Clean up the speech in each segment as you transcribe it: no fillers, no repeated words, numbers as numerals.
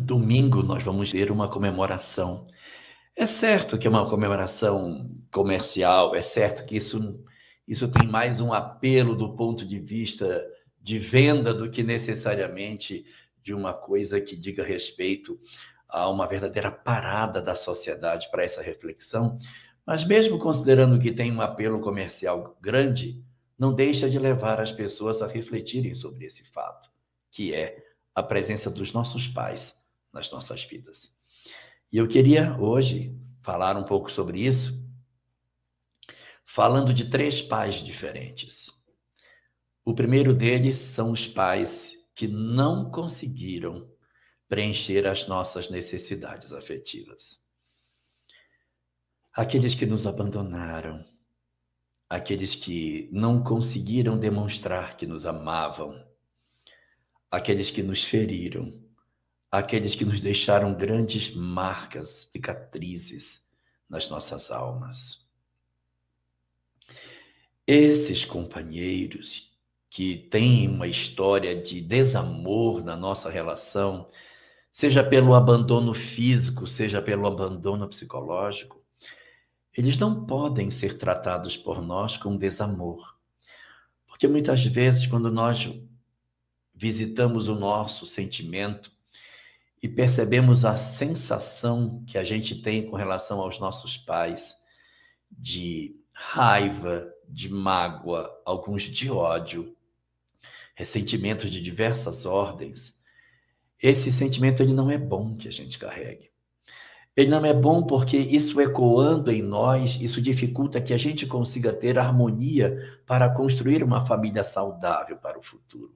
Domingo nós vamos ter uma comemoração. É certo que é uma comemoração comercial, é certo que isso tem mais um apelo do ponto de vista de venda do que necessariamente de uma coisa que diga respeito a uma verdadeira parada da sociedade para essa reflexão. Mas mesmo considerando que tem um apelo comercial grande, não deixa de levar as pessoas a refletirem sobre esse fato, que é a presença dos nossos pais nas nossas vidas. E eu queria hoje falar um pouco sobre isso, falando de três pais diferentes. O primeiro deles são os pais que não conseguiram preencher as nossas necessidades afetivas. Aqueles que nos abandonaram, aqueles que não conseguiram demonstrar que nos amavam, aqueles que nos feriram, aqueles que nos deixaram grandes marcas, cicatrizes nas nossas almas. Esses companheiros que têm uma história de desamor na nossa relação, seja pelo abandono físico, seja pelo abandono psicológico, eles não podem ser tratados por nós com desamor. Porque muitas vezes, quando nós visitamos o nosso sentimento e percebemos a sensação que a gente tem com relação aos nossos pais, de raiva, de mágoa, alguns de ódio, ressentimentos de diversas ordens, esse sentimento ele não é bom que a gente carregue. Ele não é bom porque isso ecoando em nós, isso dificulta que a gente consiga ter harmonia para construir uma família saudável para o futuro.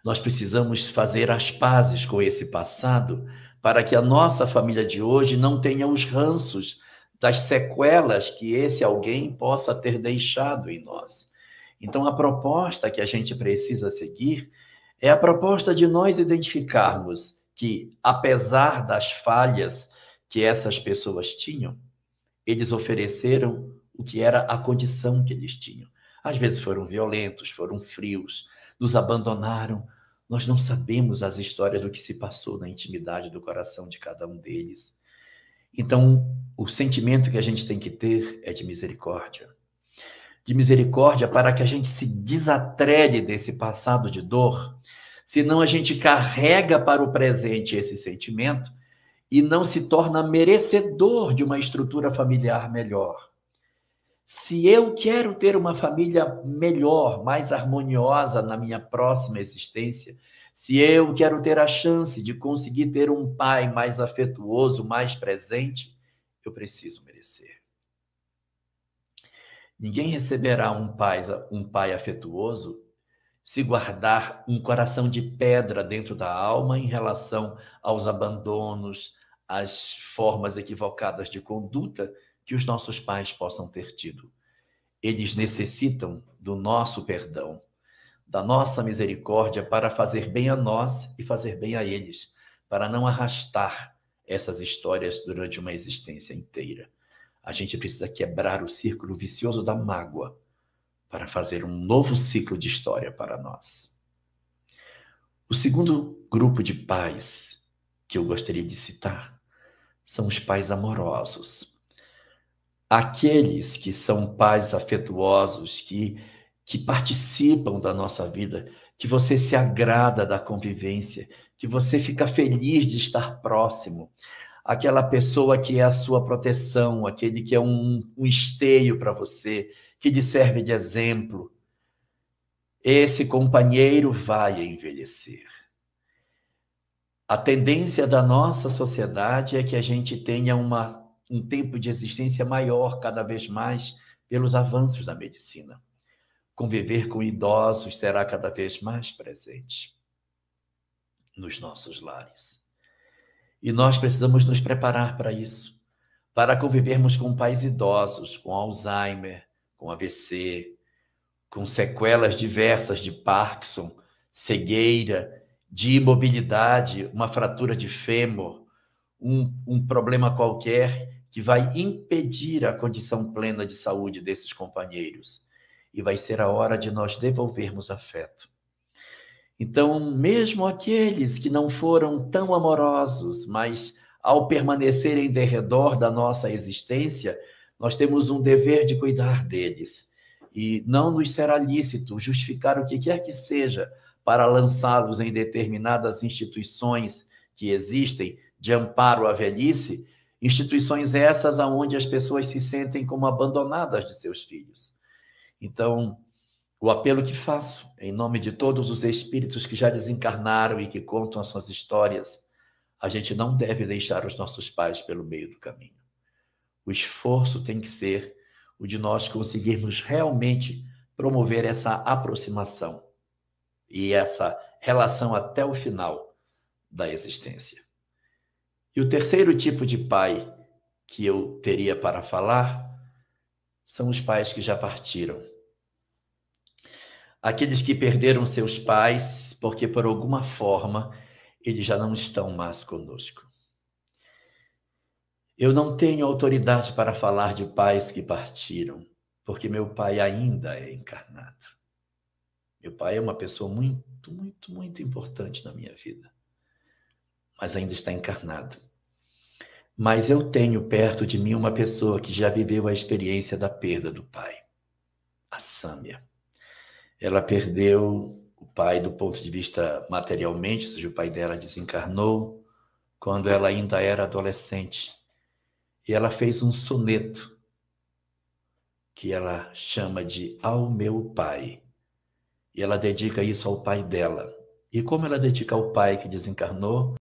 Nós precisamos fazer as pazes com esse passado para que a nossa família de hoje não tenha os ranços das sequelas que esse alguém possa ter deixado em nós. Então, a proposta que a gente precisa seguir é a proposta de nós identificarmos que, apesar das falhas que essas pessoas tinham, eles ofereceram o que era a condição que eles tinham. Às vezes foram violentos, foram frios, nos abandonaram. Nós não sabemos as histórias do que se passou na intimidade do coração de cada um deles. Então, o sentimento que a gente tem que ter é de misericórdia. De misericórdia para que a gente se desatrele desse passado de dor, senão a gente carrega para o presente esse sentimento e não se torna merecedor de uma estrutura familiar melhor. Se eu quero ter uma família melhor, mais harmoniosa na minha próxima existência, se eu quero ter a chance de conseguir ter um pai mais afetuoso, mais presente, eu preciso merecer. Ninguém receberá um pai afetuoso se guardar um coração de pedra dentro da alma em relação aos abandonos, às formas equivocadas de conduta que os nossos pais possam ter tido. Eles necessitam do nosso perdão, da nossa misericórdia para fazer bem a nós e fazer bem a eles, para não arrastar essas histórias durante uma existência inteira. A gente precisa quebrar o círculo vicioso da mágoa para fazer um novo ciclo de história para nós. O segundo grupo de pais que eu gostaria de citar são os pais amorosos. Aqueles que são pais afetuosos, que participam da nossa vida, que você se agrada da convivência, que você fica feliz de estar próximo. Aquela pessoa que é a sua proteção, aquele que é um esteio para você, que lhe serve de exemplo. Esse companheiro vai envelhecer. A tendência da nossa sociedade é que a gente tenha um tempo de existência maior, cada vez mais, pelos avanços da medicina. Conviver com idosos será cada vez mais presente nos nossos lares. E nós precisamos nos preparar para isso, para convivermos com pais idosos, com Alzheimer, com AVC, com sequelas diversas de Parkinson, cegueira, de imobilidade, uma fratura de fêmur, um problema qualquer que vai impedir a condição plena de saúde desses companheiros. E vai ser a hora de nós devolvermos afeto. Então, mesmo aqueles que não foram tão amorosos, mas ao permanecerem de redor da nossa existência, nós temos um dever de cuidar deles. E não nos será lícito justificar o que quer que seja para lançá-los em determinadas instituições que existem de amparo à velhice, instituições essas onde as pessoas se sentem como abandonadas de seus filhos. Então, o apelo que faço, em nome de todos os espíritos que já desencarnaram e que contam as suas histórias, a gente não deve deixar os nossos pais pelo meio do caminho. O esforço tem que ser o de nós conseguirmos realmente promover essa aproximação e essa relação até o final da existência. E o terceiro tipo de pai que eu teria para falar são os pais que já partiram. Aqueles que perderam seus pais porque, por alguma forma, eles já não estão mais conosco. Eu não tenho autoridade para falar de pais que partiram, porque meu pai ainda é encarnado. Meu pai é uma pessoa muito, muito, muito importante na minha vida, mas ainda está encarnado. Mas eu tenho perto de mim uma pessoa que já viveu a experiência da perda do pai, a Sâmia. Ela perdeu o pai do ponto de vista materialmente, ou seja, o pai dela desencarnou quando ela ainda era adolescente. E ela fez um soneto que ela chama de Ao Meu Pai. E ela dedica isso ao pai dela. E como ela dedica ao pai que desencarnou,